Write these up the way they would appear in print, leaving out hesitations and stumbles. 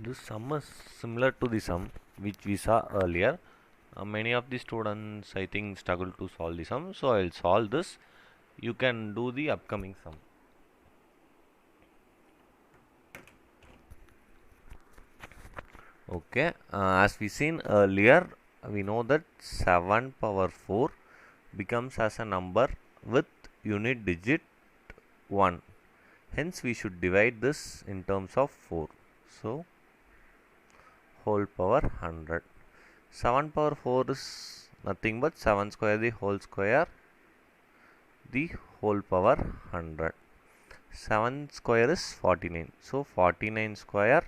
This sum is similar to the sum which we saw earlier. Many of the students I think struggle to solve the sum, so I'll solve this. You can do the upcoming sum. Okay, as we seen earlier, we know that 7 power 4 becomes as a number with unit digit 1. Hence, we should divide this in terms of 4. So, whole power 100. 7 power 4 is nothing but 7 square the whole power 100. 7 square is 49. So, 49 square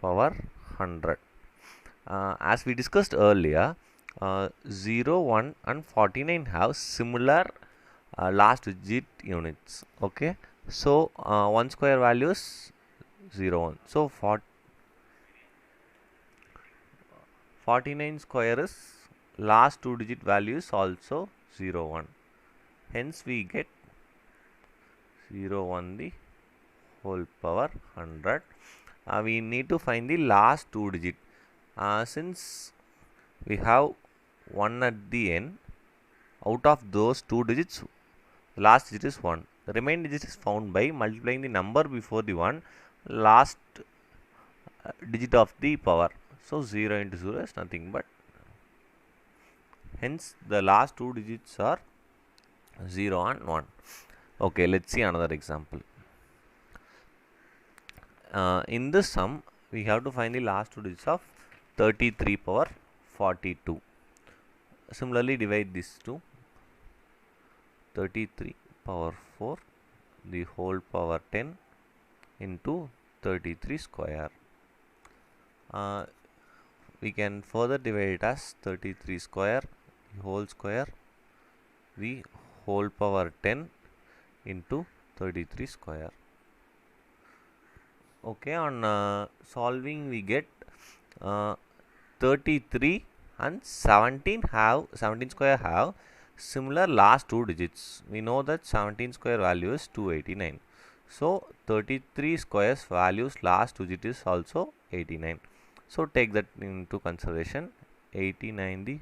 power 100. As we discussed earlier, 0, 1 and 49 have similar last digit units. Okay, so 1 square value is 0, 1. So 49 square is last two digit value is also 0, 1. Hence we get 0, 1 the whole power 100. We need to find the last two digit. Since we have 1 at the end, out of those two digits, the last digit is 1. The remaining digit is found by multiplying the number before the 1, last digit of the power. So 0 into 0 is nothing but, hence the last two digits are 0 and 1. Okay, let's see another example. In this sum, we have to find the last two digits of 33 power 42. Similarly, divide this to 33 power 4 the whole power 10 into 33 square. We can further divide it as 33 square the whole power 10 into 33 square. Okay, on solving we get 33 and 17 square have similar last two digits. We know that 17 square value is 289. So 33 squares values last two digit is also 89. So take that into consideration. 89 the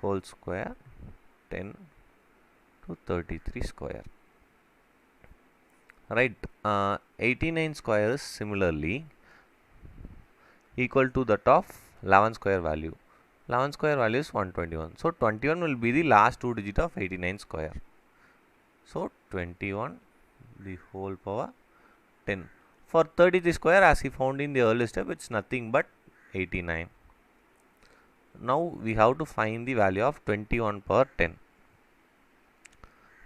whole square 10 to 33 square. Right, 89 square is similarly equal to that of 11 square value. 11 square value is 121. So 21 will be the last two digit of 89 square. So 21 the whole power 10. For 33 square, as we found in the earlier step, it's nothing but 89. Now we have to find the value of 21 power 10.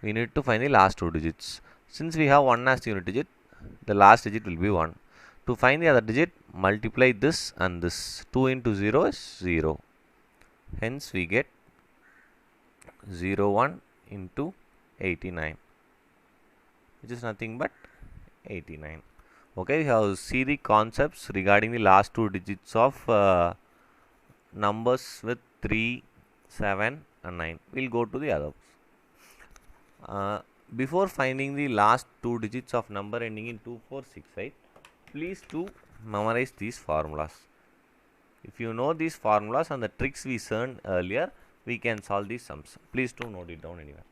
We need to find the last two digits. Since we have 1 as the unit digit, the last digit will be 1. To find the other digit, multiply this and this. 2 into 0 is 0. Hence we get 01 into 89, which is nothing but 89. Okay, we have see the concepts regarding the last two digits of numbers with 3, 7 and 9. We'll go to the others. Before finding the last two digits of number ending in 2468, please do memorize these formulas. If you know these formulas and the tricks we learned earlier, we can solve these sums. Please do note it down anywhere.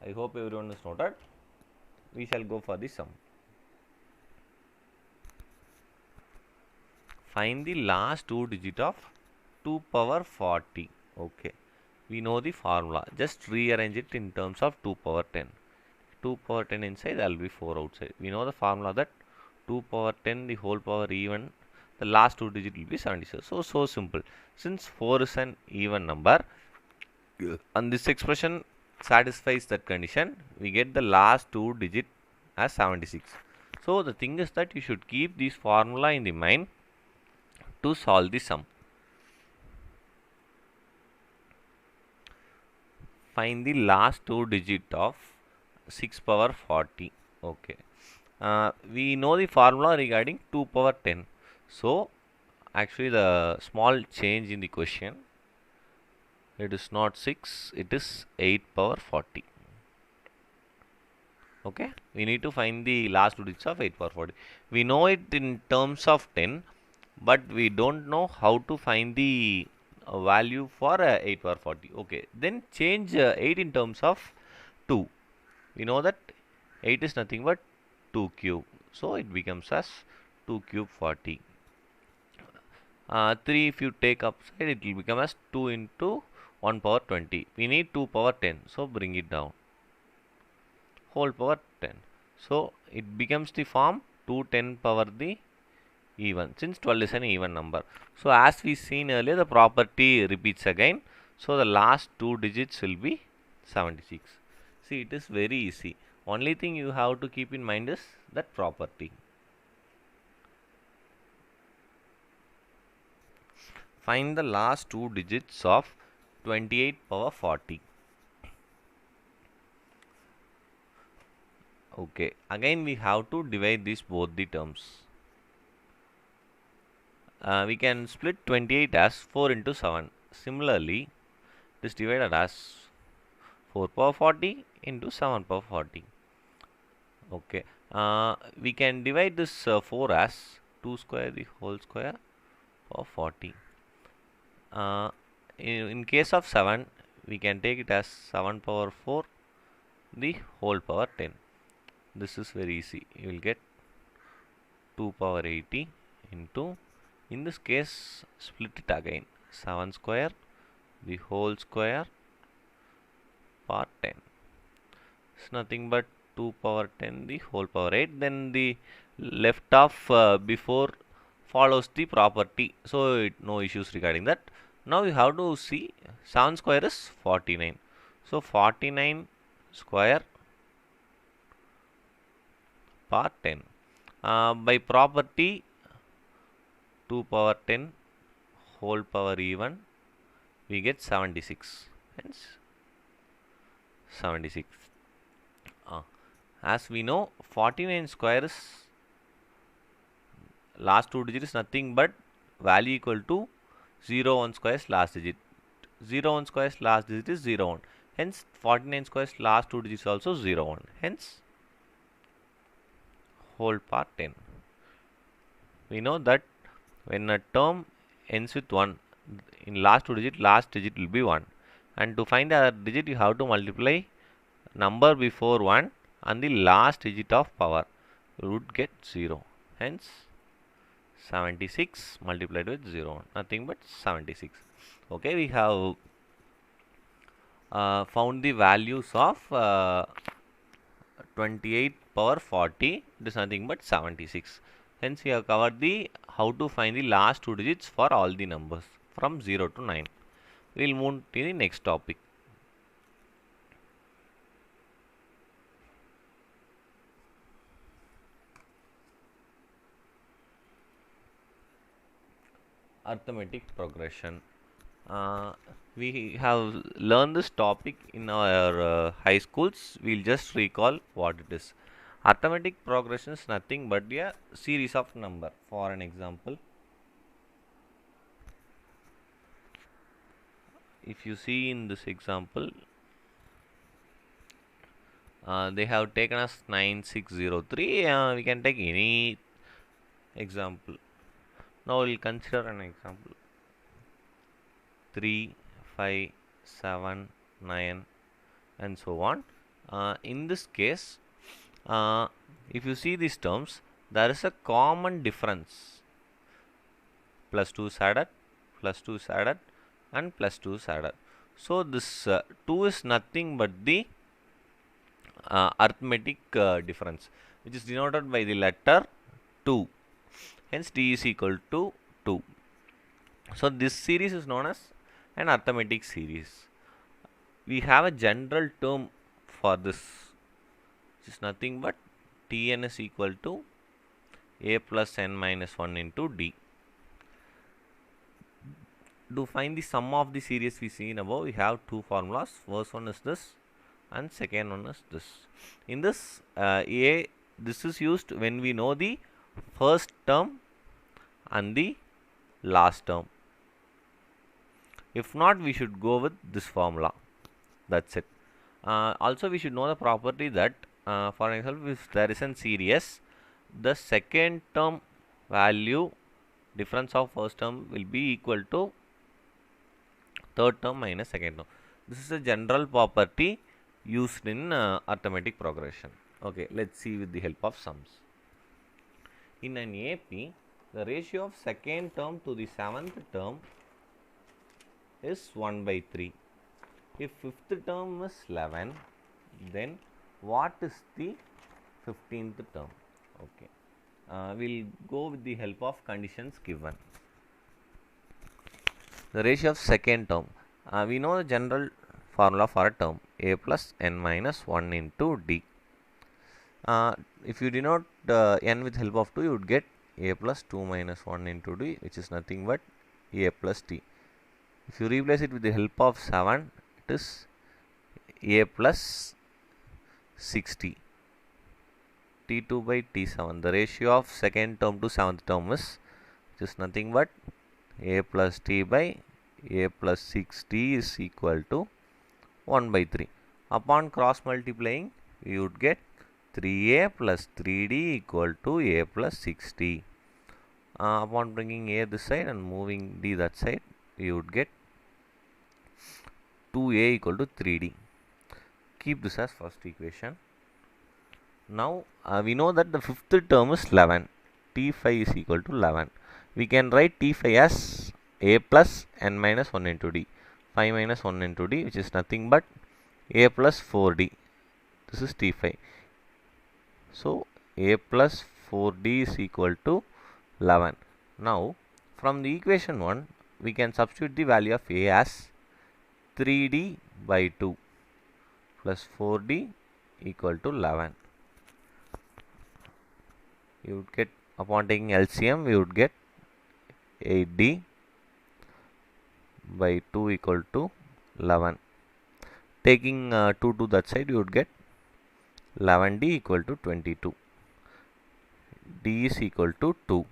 I hope everyone is noted. We shall go for the sum. Find the last two digit of 2 power 40. Okay, we know the formula. Just rearrange it in terms of 2 power 10. 2 power 10 inside, there will be 4 outside. We know the formula that 2 power 10 the whole power even, the last two digit will be 76. So simple. Since 4 is an even number and this expression satisfies that condition, we get the last two digit as 76. So the thing is that you should keep this formula in the mind to solve the sum. Find the last two digit of 6 power 40. Okay, We know the formula regarding 2 power 10. So actually the small change in the question, it is not 6, it is 8 power 40. Okay, we need to find the last two digits of 8 power 40. We know it in terms of 10, but we don't know how to find the value for 8 power 40. Okay, then change 8 in terms of 2. We know that 8 is nothing but 2 cube. So it becomes as 2 cube 40. 3 if you take upside, it will become as 2 into 1 power 20. We need 2 power 10. So bring it down. Whole power 10. So it becomes the form 2 10 power the even, since 12 is an even number. So as we seen earlier, the property repeats again. So the last two digits will be 76. See, it is very easy. Only thing you have to keep in mind is that property. Find the last two digits of 28 power 40. Okay, again we have to divide these both the terms. We can split 28 as 4 into 7. Similarly, this divided as 4 power 40 into 7 power 40. Okay, we can divide this 4 as 2 square the whole square power 40. In case of 7, we can take it as 7 power 4 the whole power 10. This is very easy. You will get 2 power 80 into, in this case, split it again, 7 square the whole square power 10. It's nothing but 2 power 10 the whole power 8. Then the left of before follows the property, so no issues regarding that. Now you have to see 7 square is 49. So 49 square power 10. By property, 2 power 10 whole power even, we get 76. Hence 76. As we know, 49 square is last two digits is nothing but value equal to 0 1 square's last digit. 0 1 square's last digit is 0 1. Hence 49 square's last two digits also 0 1. Hence whole power 10. We know that when a term ends with 1, in last digit will be 1. And to find the other digit, you have to multiply number before 1 and the last digit of power. You would get 0. Hence 76 multiplied with 0, nothing but 76. Okay, we have found the values of 28 power 40. It is nothing but 76. Hence we have covered the how to find the last two digits for all the numbers from 0 to 9. We will move to the next topic. Arithmetic progression. We have learned this topic in our high schools. We'll just recall what it is. Arithmetic progression is nothing but a series of number. For an example, if you see in this example, they have taken us 9603. We can take any example. Now we'll consider an example. 3, 5, 7, 9 and so on. In this case, if you see these terms, there is a common difference. Plus 2 is added, plus 2 is added and plus 2 is added. So this 2 is nothing but the arithmetic difference, which is denoted by the letter 2. Hence D is equal to 2. So this series is known as an arithmetic series. We have a general term for this, which is nothing but Tn is equal to a plus n minus 1 into d. To find the sum of the series we seen above, we have two formulas. First one is this and second one is this. In this, a this is used when we know the first term and the last term. If not, we should go with this formula. That's it. Also, we should know the property that, for example, if there is a series, the second term value difference of first term will be equal to third term minus second term. This is a general property used in arithmetic progression. Okay, let's see with the help of sums. In an AP, the ratio of second term to the seventh term is 1 by 3. If fifth term is 11, then what is the 15th term? Okay, we'll go with the help of conditions given. The ratio of second term, we know the general formula for a term, a plus n minus 1 into d. If you denote n with help of 2, you would get a plus 2 minus 1 into d, which is nothing but a plus t. If you replace it with the help of 7, it is a plus 60, t2 by t7. The ratio of second term to seventh term is just nothing but a plus t by a plus 6t is equal to 1 by 3. Upon cross multiplying, you would get 3a plus 3d equal to a plus 6t. Upon bringing a this side and moving d that side, you would get 2a equal to 3d. Keep this as first equation. Now we know that the fifth term is 11. T5 is equal to 11. We can write T5 as a plus n minus 1 into d. 5 minus 1 into d, which is nothing but a plus 4d. This is T5. So a plus 4d is equal to 11. Now from the equation 1, we can substitute the value of a as 3d by 2 plus 4d equal to 11. You would get, upon taking LCM, we would get 8d by 2 equal to 11. Taking 2 to that side, you would get 11d equal to 22. D is equal to 2.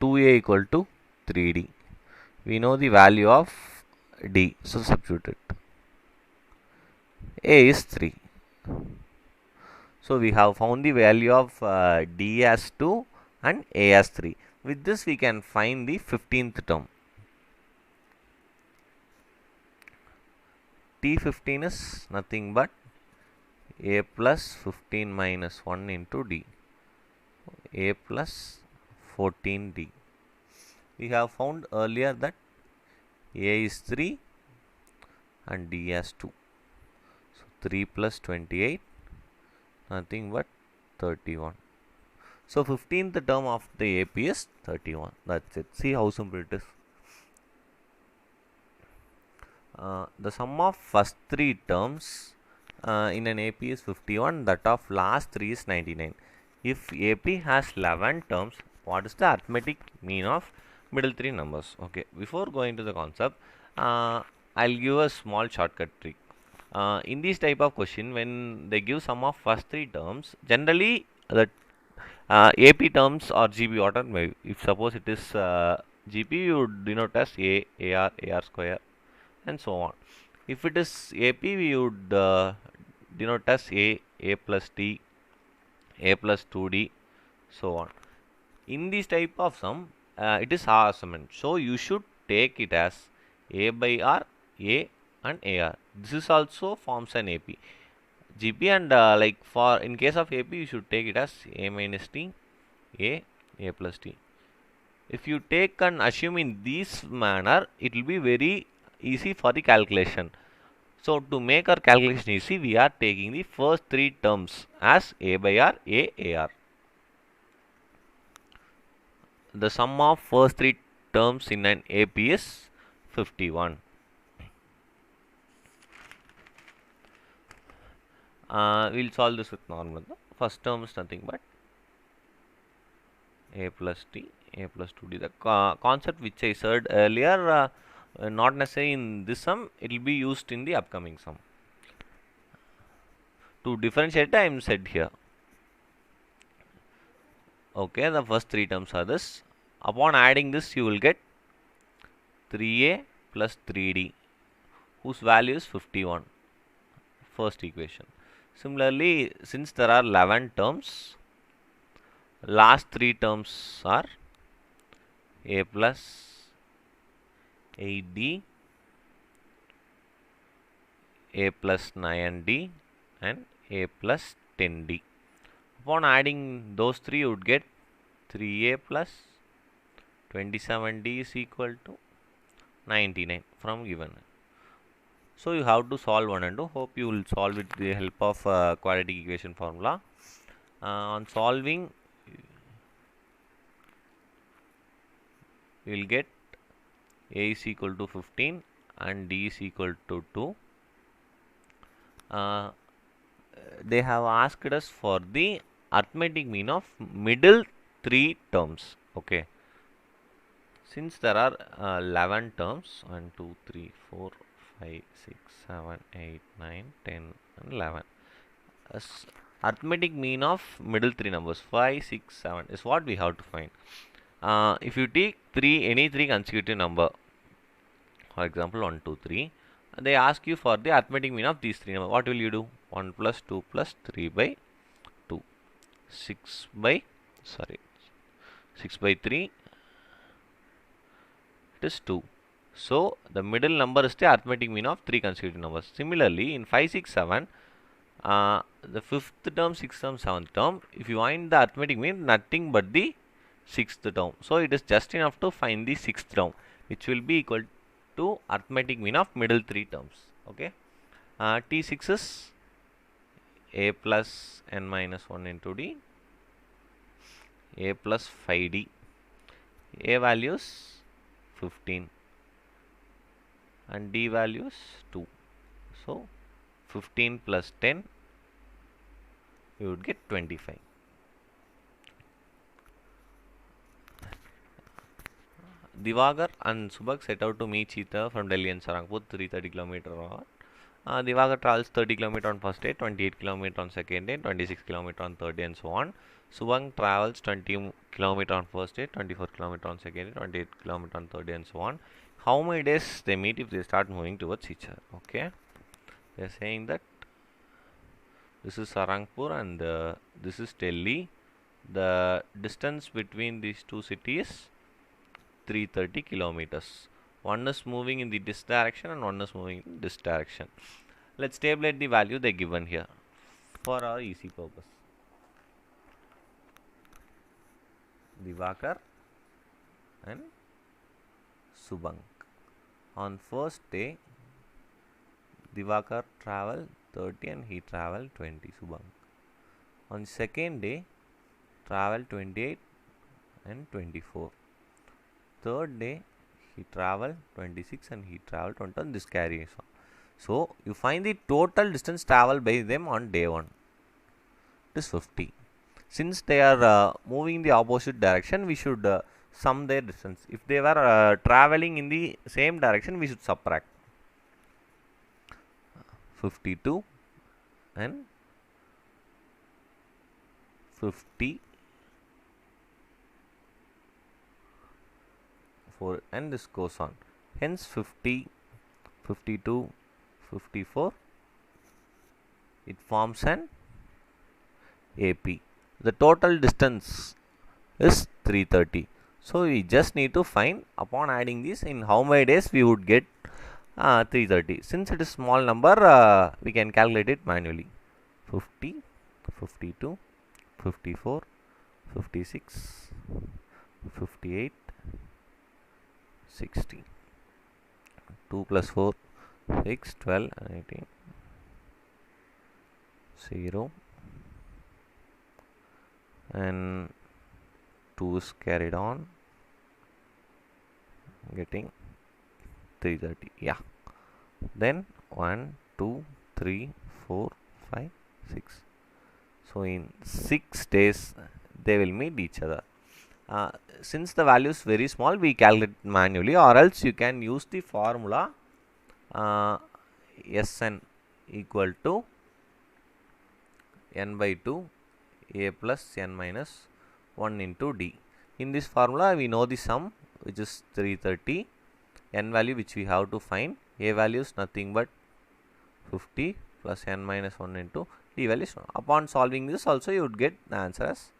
2a equal to 3d. We know the value of d, so substitute it. A is 3. So we have found the value of d as 2 and a as 3. With this we can find the 15th term. T15 is nothing but a plus 15 minus 1 into d. A plus 14d. We have found earlier that a is 3 and d as 2. So 3 plus 28, nothing but 31. So 15th term of the AP is 31. That's it. See how simple it is. The sum of first 3 terms in an AP is 51. That of last 3 is 99. If AP has 11 terms, what is the arithmetic mean of middle 3 numbers? Okay. Before going to the concept, I'll give a small shortcut trick. In this type of question, when they give sum of first 3 terms, generally the AP terms or GB order, if suppose it is GP, you would denote as A, AR, AR square, and so on. If it is AP, we would denote as A plus T, A plus 2D, so on. In this type of sum, it is R assignment. So you should take it as A by R, A and AR. This is also forms an AP. GP and like for in case of AP, you should take it as A minus T, A plus T. If you take and assume in this manner, it will be very easy for the calculation. So to make our calculation easy, we are taking the first 3 terms as A by R, A, AR. The sum of first 3 terms in an AP is 51. We'll solve this with normal. First term is nothing but A plus T, A plus 2D. The concept which I said earlier, not necessarily in this sum, it will be used in the upcoming sum. To differentiate, I am said here. Okay, the first three terms are this. Upon adding this, you will get 3a plus 3d, whose value is 51. First equation. Similarly, since there are 11 terms, last three terms are a plus 8d, a plus 9d, and a plus 10d. Upon adding those three, you would get 3a plus 27d is equal to 99 from given. So you have to solve 1 and 2. Hope you will solve with the help of quadratic equation formula. On solving, you will get a is equal to 15 and d is equal to 2. They have asked us for the arithmetic mean of middle three terms. Okay. Since there are 11 terms, 1, 2, 3, 4, 5, 6, 7, 8, 9, 10, and 11. Arithmetic mean of middle three numbers 5, 6, 7 is what we have to find. If you take any three consecutive number, for example 1, 2, 3, they ask you for the arithmetic mean of these three numbers. What will you do? 1 plus 2 plus 3 by 2, 6 by 3, it is 2. So the middle number is the arithmetic mean of three consecutive numbers. Similarly, in 5, 6, 7, the fifth term, sixth term, seventh term, if you find the arithmetic mean, nothing but the sixth term. So it is just enough to find the sixth term, which will be equal to arithmetic mean of middle three terms. Okay. T6 is a plus n minus 1 into d, a plus 5d, a values 15 and d values 2. So 15 plus 10, you would get 25. Divagar and Subhag set out to meet Cheetah from Delhi and Sarangpur 330 km/h. Divagar travels 30 km on first day, 28 km on second day, 26 km on third day, and so on. Subhang travels 20 km on first day, 24 km on second day, 28 km on third day, and so on. How many days they meet if they start moving towards each other? Okay, they are saying that this is Sarangpur and this is Delhi. The distance between these two cities 330 kilometers. One is moving in this direction and one is moving in this direction. Let's tabulate the value they given here for our easy purpose. Divakar and Subhang. On first day, Divakar travel 30 and he travel 20, Subhang. On second day, travel 28 and 24. Third day, he travel 26 and he travel 20, and this carries on. So you find the total distance traveled by them on day 1. It is 50. Since they are moving in the opposite direction, we should sum their distance. If they were traveling in the same direction, we should subtract 52 and 50 and this goes on. Hence 50, 52, 54, it forms an AP. The total distance is 330. So we just need to find, upon adding this, in how many days we would get 330. Since it is small number, we can calculate it manually. 50, 52, 54, 56, 58, 60. 2 plus 4, 6, 12, 18, 0, and 2 is carried on, getting 330. Yeah. Then 1, 2, 3, 4, 5, 6. So in 6 days they will meet each other. Since the value is very small, we calculate manually, or else you can use the formula Sn equal to n by 2 a plus n minus 1 into d. In this formula we know the sum, which is 330, n value which we have to find, a value is nothing but 50 plus n minus 1 into d value is 1. Upon solving this also you would get the answer as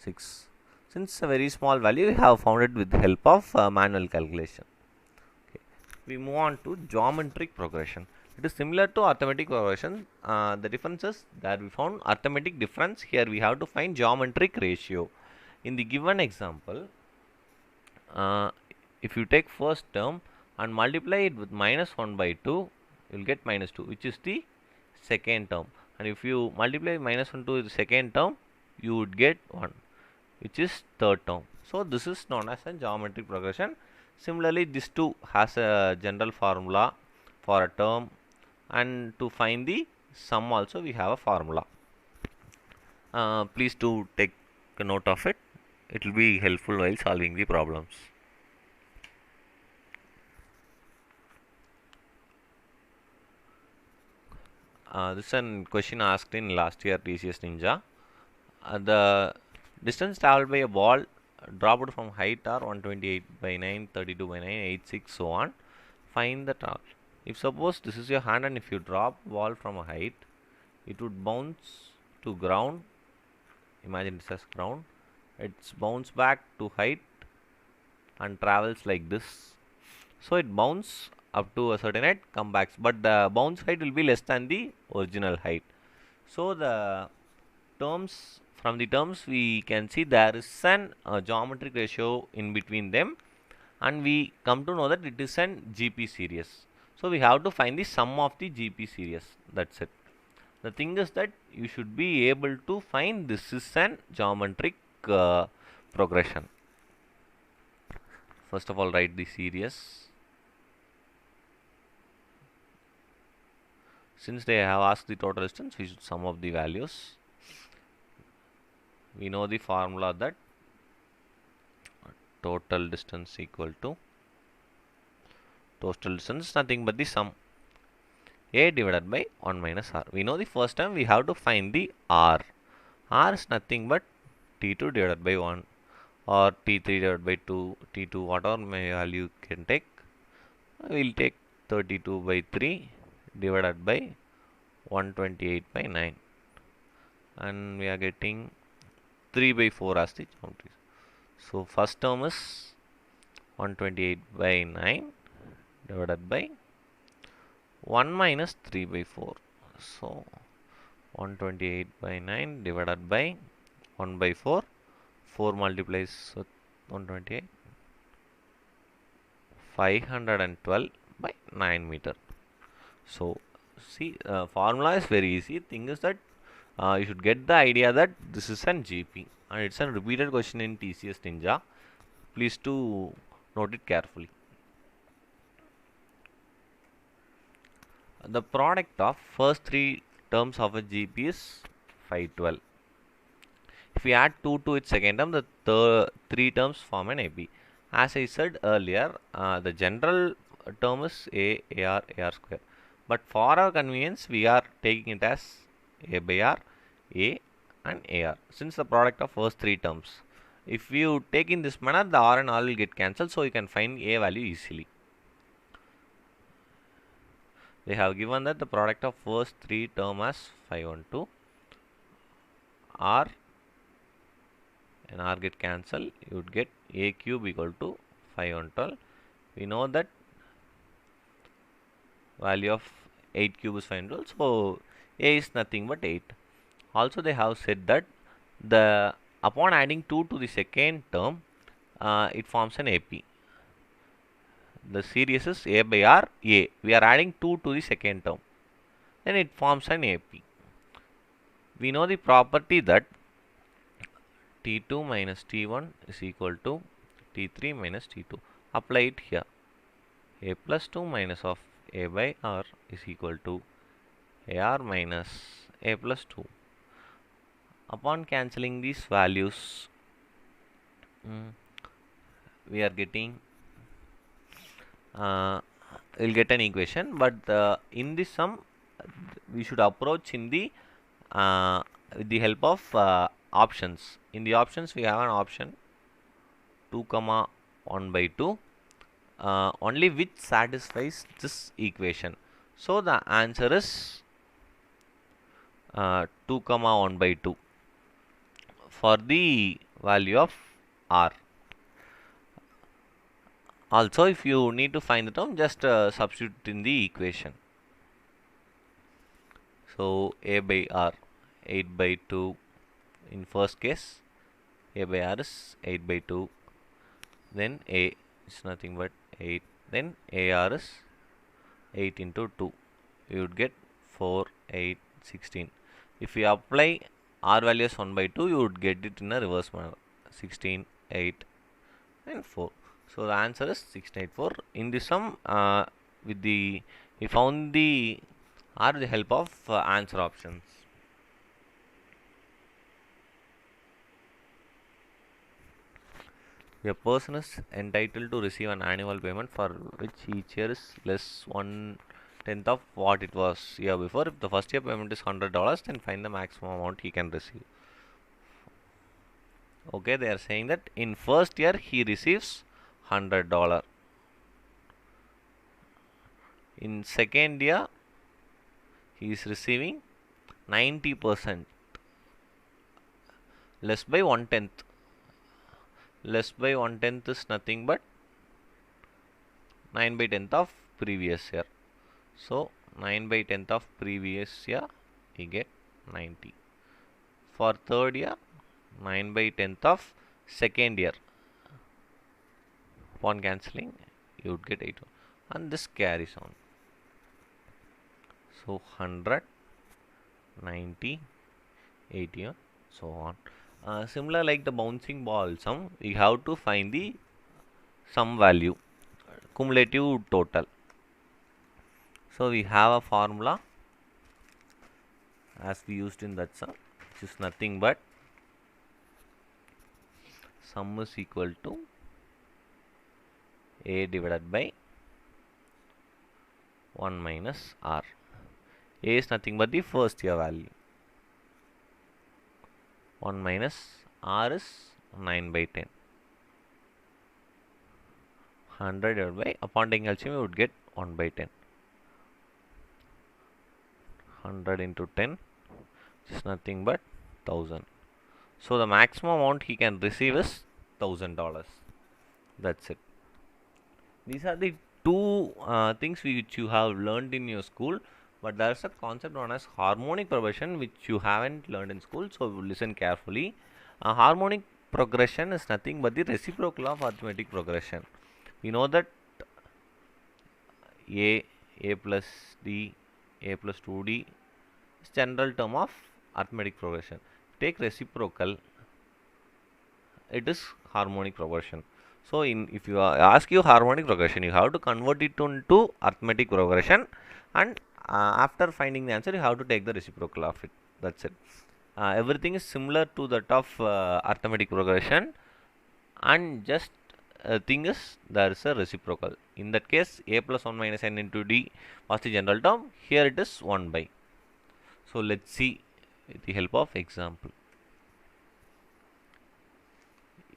6. Since a very small value, we have found it with the help of manual calculation. Okay. We move on to geometric progression. It is similar to arithmetic progression. The difference is that we found arithmetic difference. Here we have to find geometric ratio. In the given example, if you take first term and multiply it with minus 1 by 2, you will get minus 2, which is the second term. And if you multiply minus 1 to the second term, you would get 1, which is third term. So this is known as a geometric progression. Similarly, this too has a general formula for a term, and to find the sum also we have a formula. Please do take a note of it. It will be helpful while solving the problems. This is a question asked in last year TCS Ninja. The distance traveled by a ball dropped from height are 128 by 9, 32 by 9, 86, so on. Find the travel. If suppose this is your hand and if you drop ball from a height, it would bounce to ground. Imagine this as ground. It's bounce back to height and travels like this. So it bounce up to a certain height, come back, but the bounce height will be less than the original height. So the terms, from the terms we can see there is an geometric ratio in between them, and we come to know that it is an GP series. So we have to find the sum of the GP series. That's it. The thing is that you should be able to find this is an geometric progression. First of all, write the series. Since they have asked the total distance, we should sum of the values. We know the formula that total distance equal to total distance nothing but the sum a divided by 1 minus r. We know the first time we have to find the r. R is nothing but t2 divided by 1 or t3 divided by 2, t2, whatever value you can take. We will take 32 by 3 divided by 128 by 9, and we are getting 3 by 4 as the geometry. So first term is 128 by 9 divided by 1 minus 3 by 4. So 128 by 9 divided by 1 by 4. 4 multiplies with 128. 512 by 9 meter. So see, formula is very easy. Thing is that you should get the idea that this is an GP, and it's a repeated question in TCS Ninja. Please do note it carefully. The product of first 3 terms of a GP is 512. If we add 2 to its second term, the 3 terms form an AP. As I said earlier, the general term is AR square. But for our convenience, we are taking it as A by R, A and AR. Since the product of first 3 terms. If you take in this manner, the R and R will get cancelled, so you can find A value easily. They have given that the product of first 3 term as 512. R and R get cancelled, you would get A cube equal to 512. We know that value of 8 cube is 512, so A is nothing but 8. Also they have said that upon adding 2 to the second term, it forms an AP. The series is A by R, A. We are adding 2 to the second term, then it forms an AP. We know the property that T2 minus T1 is equal to T3 minus T2. Apply it here. A plus 2 minus of A by R is equal to AR minus A plus 2. Upon cancelling these values, we are getting we'll get an equation, but in this sum we should approach in the with the help of options. In the options we have an option 2 comma 1 by 2 only which satisfies this equation. So the answer is 2 comma 1 by 2 for the value of r. Also, if you need to find the term, just substitute in the equation. So a by r 8 by 2 in first case, a by r is 8 by 2, then a is nothing but 8, then ar is 8 into 2, you would get 4, 8, 16. If you apply r value as 1 by 2, you would get it in a reverse manner, 16, 8 and 4. So the answer is 1684. In the sum, we found the r with the help of answer options. A person is entitled to receive an annual payment for which each year is less 1/10 of what it was year before. If the first year payment is $100, then find the maximum amount he can receive. Okay, they are saying that in first year he receives $100. In second year he is receiving 90%, less by 1/10. Less by 1/10 is nothing but 9 by 10th of previous year. So 9 by 10th of previous year we get 90. For third year 9 by 10th of second year. Upon cancelling you would get 8, and this carries on. So 100, 90, 80, so on. Similar like the bouncing ball sum, we have to find the sum value, cumulative total. So we have a formula as we used in that sum, which is nothing but sum is equal to a divided by 1 minus r. A is nothing but the first year value. 1 minus r is 9 by 10. 100 divided by, upon taking LCM, you would get 1 by 10. 100 into 10 is nothing but 1000. So the maximum amount he can receive is $1000. That's it. These are the two things which you have learned in your school, but there is a concept known as harmonic progression which you haven't learned in school, so listen carefully. Harmonic progression is nothing but the reciprocal of arithmetic progression. We know that a plus d, a plus 2d is general term of arithmetic progression. Take reciprocal, it is harmonic progression. So if you ask you harmonic progression, you have to convert it into arithmetic progression, and after finding the answer you have to take the reciprocal of it. That's it. Everything is similar to that of arithmetic progression, and just thing is there is a reciprocal. In that case a plus 1 minus n into d was the general term. Here it is 1 by. So let's see with the help of example.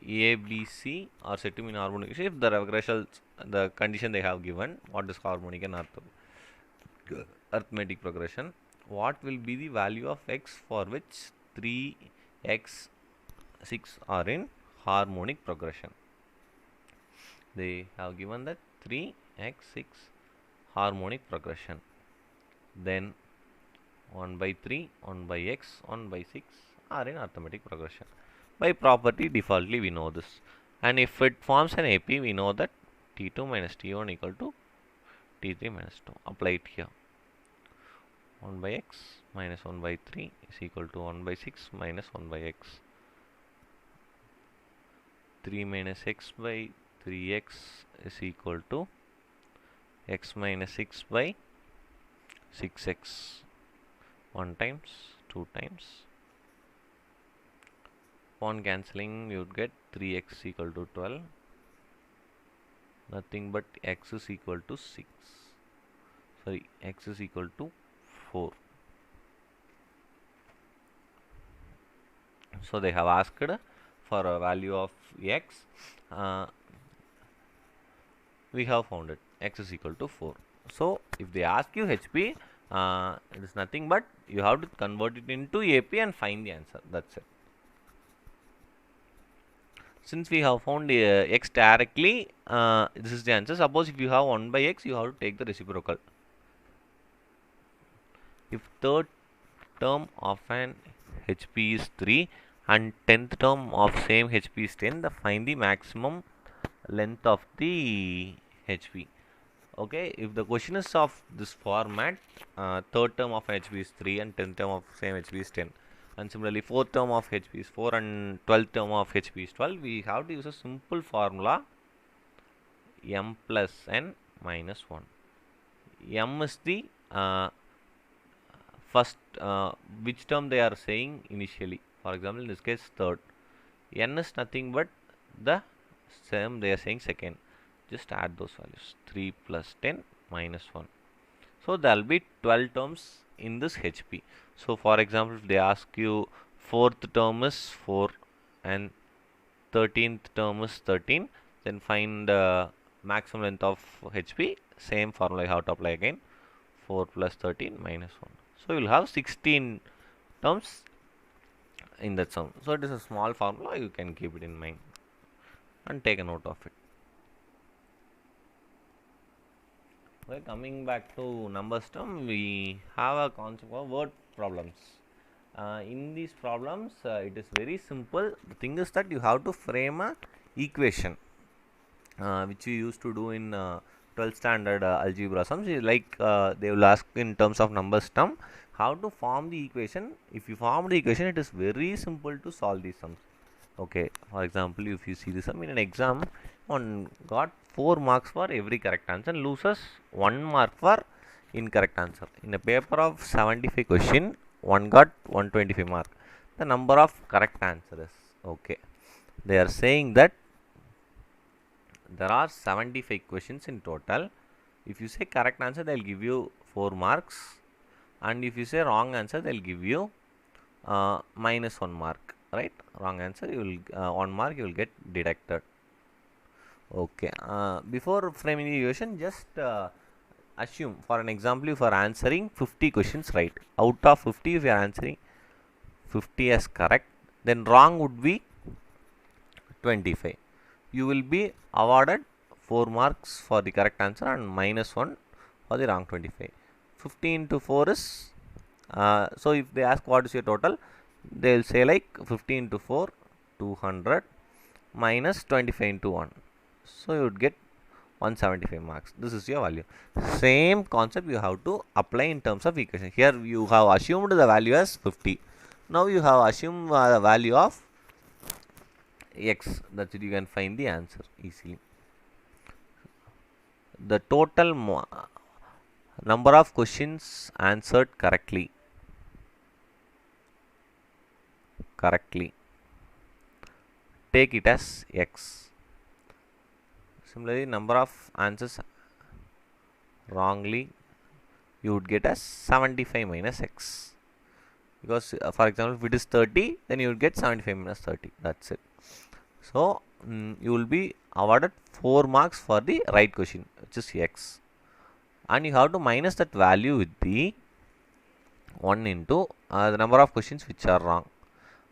A, B, C are said to mean harmonic if the regressions, the condition they have given, what is harmonic and arithmetic progression. What will be the value of x for which 3x, 6 are in harmonic progression? They have given that 3x, 6 harmonic progression. Then 1 by 3, 1 by x, 1 by 6 are in arithmetic progression. By property defaultly we know this, and if it forms an AP we know that T2 minus T1 equal to T3 minus 2. Apply it here. 1 by x minus 1 by 3 is equal to 1 by 6 minus 1 by x. 3 minus x by 3x is equal to x minus 6 by 6x. 1 times, 2 times. Upon cancelling you would get 3x equal to 12. Nothing but x is equal to 6. Sorry, x is equal to 4. So they have asked for a value of x. We have found it, x is equal to 4. So if they ask you HP, it is nothing but you have to convert it into AP and find the answer. That's it. Since we have found x directly, this is the answer. Suppose if you have 1 by x, you have to take the reciprocal. If third term of an HP is 3 and 10th term of same HP is 10, find the maximum length of the HP. Okay, if the question is of this format, third term of HP is 3 and 10th term of same HP is 10. And similarly, fourth term of HP is 4 and 12th term of HP is 12. We have to use a simple formula, m plus n minus 1. M is the first, which term they are saying initially. For example, in this case, third. N is nothing but the same they are saying second. Just add those values. 3 plus 10 minus 1. So there will be 12 terms in this HP. So for example, if they ask you fourth term is 4 and 13th term is 13, then find the maximum length of HP. Same formula you have to apply again. 4 plus 13 minus 1. So you will have 16 terms in that sum. So it is a small formula, you can keep it in mind and take a note of it. Okay, coming back to numbers term, we have a concept of word problems. In these problems, it is very simple. The thing is that you have to frame a equation, which we used to do in 12th standard algebra sums. Like they will ask in terms of numbers term, how to form the equation. If you form the equation, it is very simple to solve these sums. Okay, for example, if you see this sum in an exam, one got 4 marks for every correct answer and loses 1 mark for incorrect answer. In a paper of 75 question, one got 125 mark. The number of correct answers. Okay, they are saying that there are 75 questions in total. If you say correct answer, they will give you 4 marks, and if you say wrong answer, they will give you minus 1 mark. Right, wrong answer, you will 1 mark you will get deducted. Okay, before framing the equation, just assume, for an example, if you are answering 50 questions right, out of 50 if you are answering 50 as correct, then wrong would be 25. You will be awarded 4 marks for the correct answer and minus 1 for the wrong 25. 50 into 4 is, so if they ask what is your total, they will say like 50 into 4, 200 minus 25 into 1. So you would get 175 marks. This is your value. Same concept you have to apply in terms of equation. Here you have assumed the value as 50. Now you have assumed the value of x. That's it, you can find the answer easily. The total number of questions answered correctly. Take it as x. Similarly, number of answers wrongly, you would get as 75 minus x. Because for example, if it is 30, then you would get 75 minus 30. That's it. So you will be awarded 4 marks for the right question, which is x, and you have to minus that value with the 1 into the number of questions which are wrong,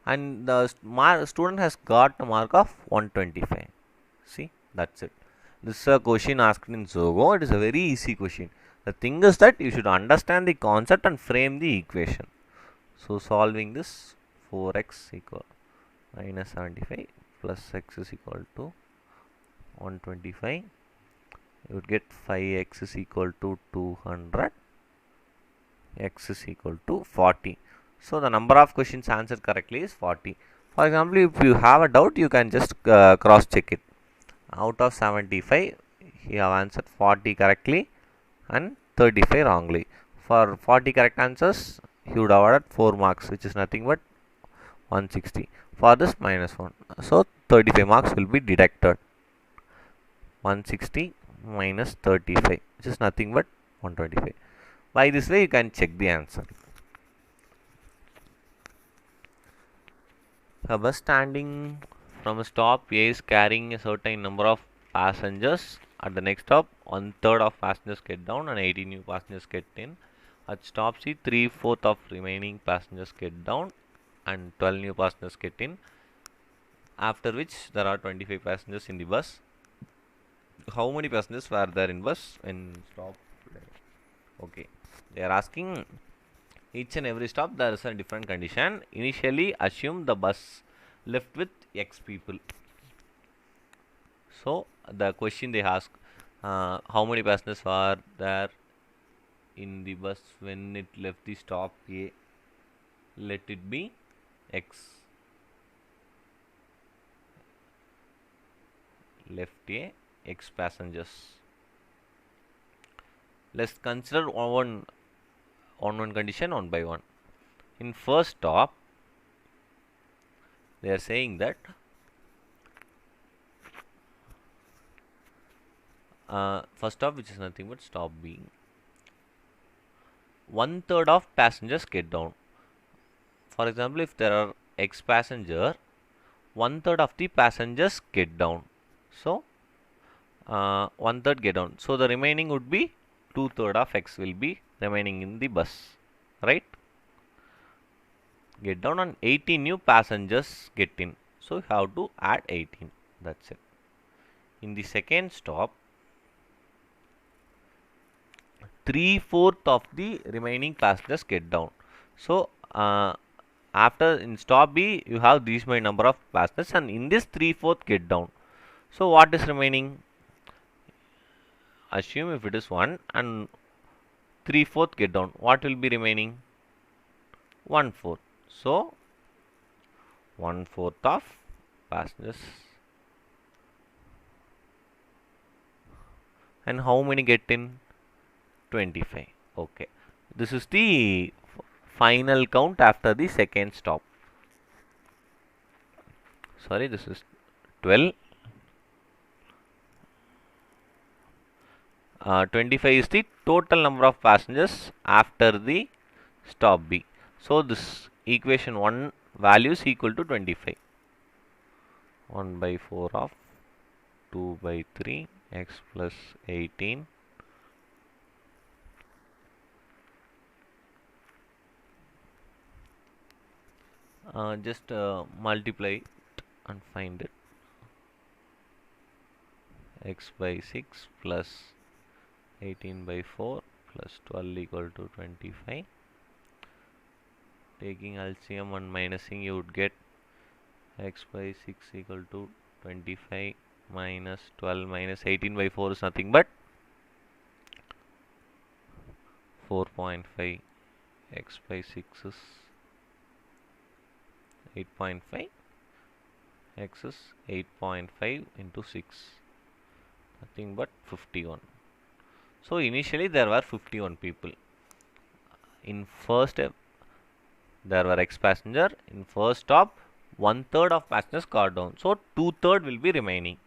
and the student has got a mark of 125. See, that's it. This is a question asked in Zogo. It is a very easy question. The thing is that you should understand the concept and frame the equation. So solving this, 4x equal minus 75 plus x is equal to 125. You would get 5x is equal to 200. X is equal to 40. So the number of questions answered correctly is 40. For example, if you have a doubt, you can just cross check it. Out of 75, you have answered 40 correctly and 35 wrongly. For 40 correct answers, you would awarded 4 marks, which is nothing but 160. For this, minus 1. So 35 marks will be deducted. 160 minus 35, which is nothing but 125. By this way, you can check the answer. A bus standing from a stop A is carrying a certain number of passengers. At the next stop, 1/3 of passengers get down and 80 new passengers get in. At stop C, 3/4 of remaining passengers get down and 12 new passengers get in. After which there are 25 passengers in the bus. How many passengers were there in bus when stop? Okay, they are asking each and every stop there is a different condition. Initially assume the bus left with X people. So the question they ask, how many passengers were there in the bus when it left the stop A? Let it be X. Left A, X passengers. Let's consider on one condition one by one. In first stop, they are saying that first stop, which is nothing but stop B, 1/3 of passengers get down. For example, if there are X passenger, 1/3 of the passengers get down. So 1/3 get down. So the remaining would be 2/3 of X will be remaining in the bus, right? Get down and 18 new passengers get in. So you have to add 18. That's it. In the second stop, 3/4 of the remaining passengers get down. So after in stop B, you have these many number of passengers, and in this 3/4 get down. So what is remaining? Assume if it is 1 and 3/4 get down, what will be remaining? 1/4. So 1/4 of passengers. And how many get in? 25. Okay. This is the final count after the second stop. Sorry, this is 12. 25 is the total number of passengers after the stop B. So this equation 1 value is equal to 25. 1 by 4 of 2 by 3 x plus 18 just multiply it and find it. X by 6 plus 18 by 4 plus 12 equal to 25. Taking LCM and minusing, you would get x by 6 equal to 25 minus 12 minus 18 by 4 is nothing but 4.5. X by 6 is 8.5. X is 8.5 into 6, nothing but 51. So initially there were 51 people. In first step there were X passenger. In first stop 1/3 of passengers got down. So 2/3 will be remaining.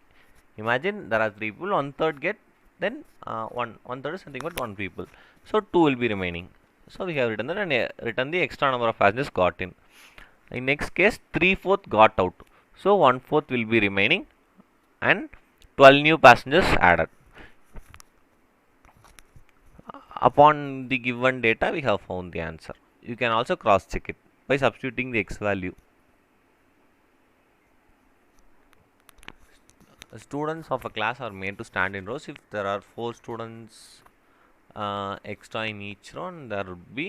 Imagine there are 3 people, 1/3 get, then 1/3 is something but 1 people. So 2 will be remaining. So we have written that and written the extra number of passengers got in. In next case 3/4 got out. So 1/4 will be remaining and 12 new passengers added. Upon the given data, we have found the answer. You can also cross check it by substituting the X value. Students of a class are made to stand in rows. If there are 4 students extra in each row, there would be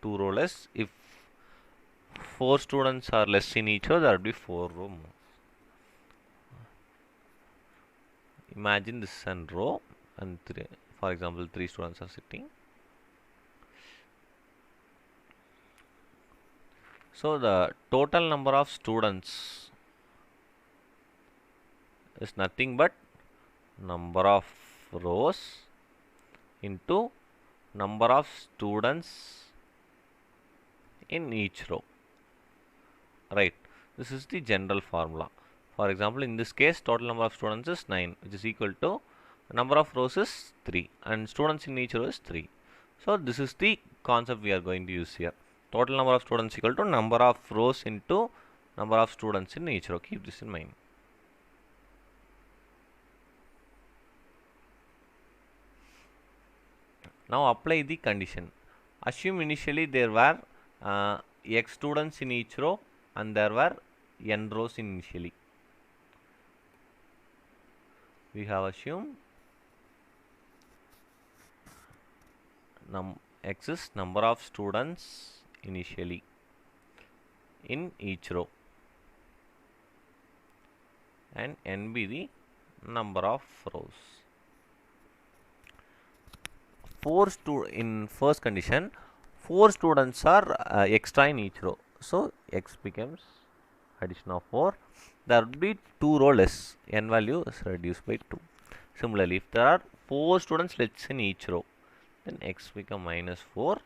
2 row less. If 4 students are less in each row, there would be 4 row more. Imagine this is a row and for example 3 students are sitting. So the total number of students is nothing but number of rows into number of students in each row, right? This is the general formula. For example, in this case total number of students is 9, which is equal to number of rows is 3 and students in each row is 3. So this is the concept we are going to use here. Total number of students equal to number of rows into number of students in each row. Keep this in mind. Now apply the condition. Assume initially there were x students in each row and there were n rows initially. We have assumed x is number of students initially in each row and n be the number of rows. In first condition, 4 students are extra in each row. So x becomes addition of 4. There will be 2 row less. N value is reduced by 2. Similarly, if there are 4 students less in each row, then x become minus 4.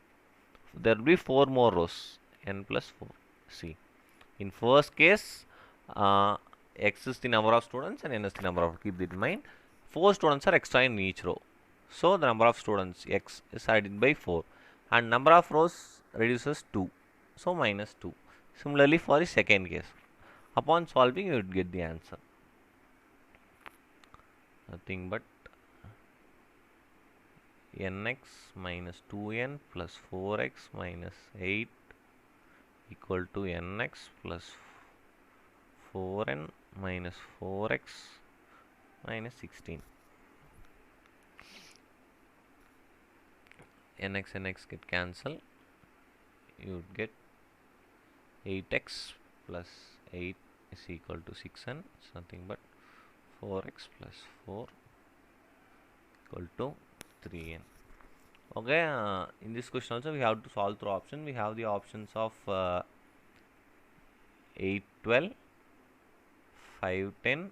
There will be 4 more rows. N plus 4. See, in first case, x is the number of students and n is the number of. Keep that in mind. 4 students are extra in each row. So the number of students x is added by 4 and number of rows reduces 2. So minus 2. Similarly for the second case. Upon solving you would get the answer. Nothing but nx minus 2n plus 4x minus 8 equal to nx plus 4n minus 4x minus 16. nx get cancelled. You would get 8x plus 8 is equal to 6n. It's nothing but 4x plus 4 equal to 3n. Okay, in this question also we have to solve through option. We have the options of 8, 12, 5, 10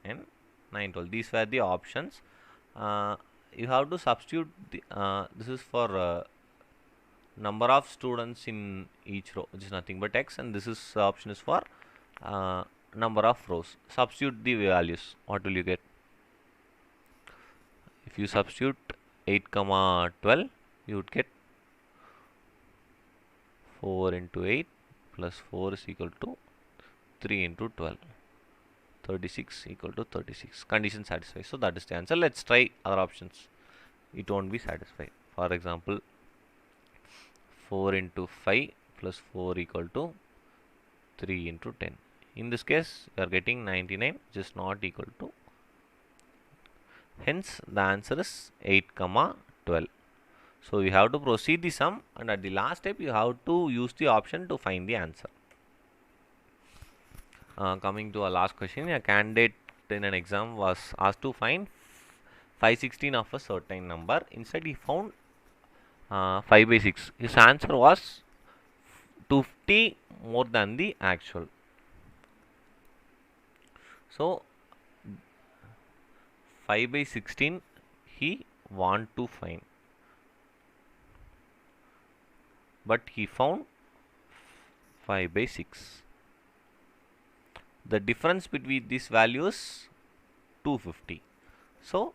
and 9, 12. These were the options. You have to substitute the, this is for number of students in each row, which is nothing but x, and this is option is for number of rows. Substitute the values. What will you get? If you substitute 8 comma 12, you would get 4 into 8 plus 4 is equal to 3 into 12. 36 equal to 36. Condition satisfied. So that is the answer. Let's try other options. It won't be satisfied. For example, 4 into 5 plus 4 equal to 3 into 10. In this case, you are getting 99, which is not equal to. Hence, the answer is 8 comma 12. So you have to proceed the sum, and at the last step, you have to use the option to find the answer. Coming to our last question, a candidate in an exam was asked to find 5/16 of a certain number. Instead, he found 5 by 6. His answer was 250 more than the actual. So 5 by 16 he want to find, but he found 5 by 6. The difference between these values 250. So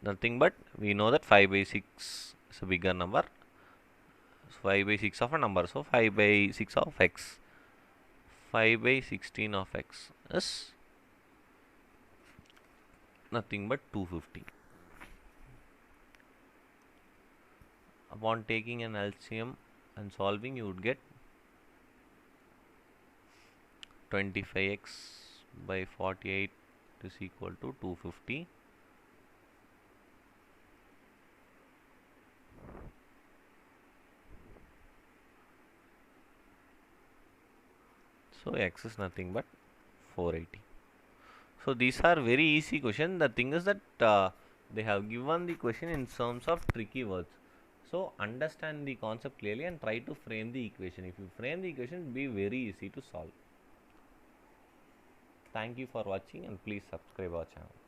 nothing but we know that 5 by 6 is a bigger number. So 5 by 6 of a number. So 5 by 6 of x. 5 by 16 of x is nothing but 250. Upon taking an LCM and solving, you would get 25x by 48 is equal to 250. So x is nothing but 480. So these are very easy questions. The thing is that they have given the question in terms of tricky words. So understand the concept clearly and try to frame the equation. If you frame the equation, it will be very easy to solve. Thank you for watching and please subscribe our channel.